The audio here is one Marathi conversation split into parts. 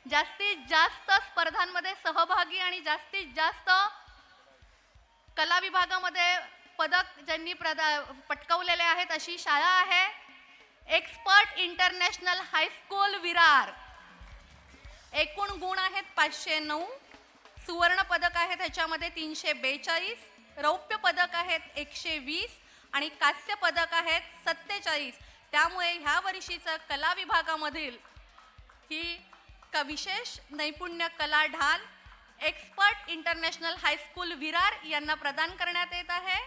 जास्तीत जास्त स्पर्धांमध्ये सहभागी आणि जास्तीत जास्त कला विभागामध्ये पदक ज्यांनी पटकावलेले आहेत अशी शाळा आहे एक्सपर्ट इंटरनॅशनल हायस्कूल विरार। एकूण गुण आहेत 509, सुवर्ण पदक आहे त्याच्यामध्ये 342, रौप्य पदक आहेत 120 आणि कांस्य पदक आहेत 47। त्यामुळे ह्या वर्षीचं कला विभागामधील ही विशेष नैपुण्य कला ढाल एक्सपर्ट इंटरनॅशनल हायस्कूल विरार यांना प्रदान करण्यात येत आहे।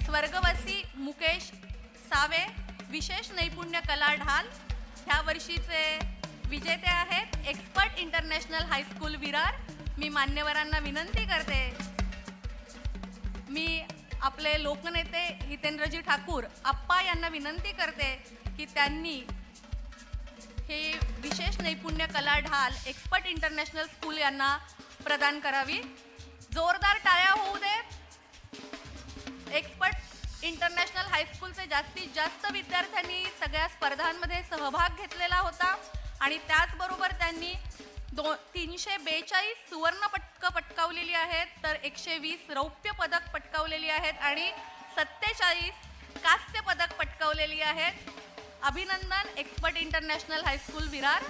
स्वर्गवासी मुकेश सावे विशेष नैपुण्य कला ढाल ह्या वर्षीचे विजेते आहेत एक्सपर्ट इंटरनॅशनल हायस्कूल विरार। मी मान्यवरांना विनंती करते, मी आपले लोकनेते हितेंद्रजी ठाकूर आप्पा यांना विनंती करते की त्यांनी हे विशेष नैपुण्य कला ढाल एक्सपर्ट इंटरनॅशनल स्कूल यांना प्रदान करावी। जोरदार टाळ्या होऊ दे। एक्सपर्ट इंटरनॅशनल हायस्कूलचे जास्तीत जास्त विद्यार्थ्यांनी सगळ्या स्पर्धांमध्ये सहभाग घेतलेला होता आणि त्याचबरोबर त्यांनी 342 सुवर्ण पदकं पटकावलेली आहेत, तर 120 रौप्य पदक पटकावलेली आहेत आणि 47 कांस्य पदक पटकावलेली आहेत। अभिनंदन एक्सपर्ट इंटरनॅशनल हायस्कूल विरार।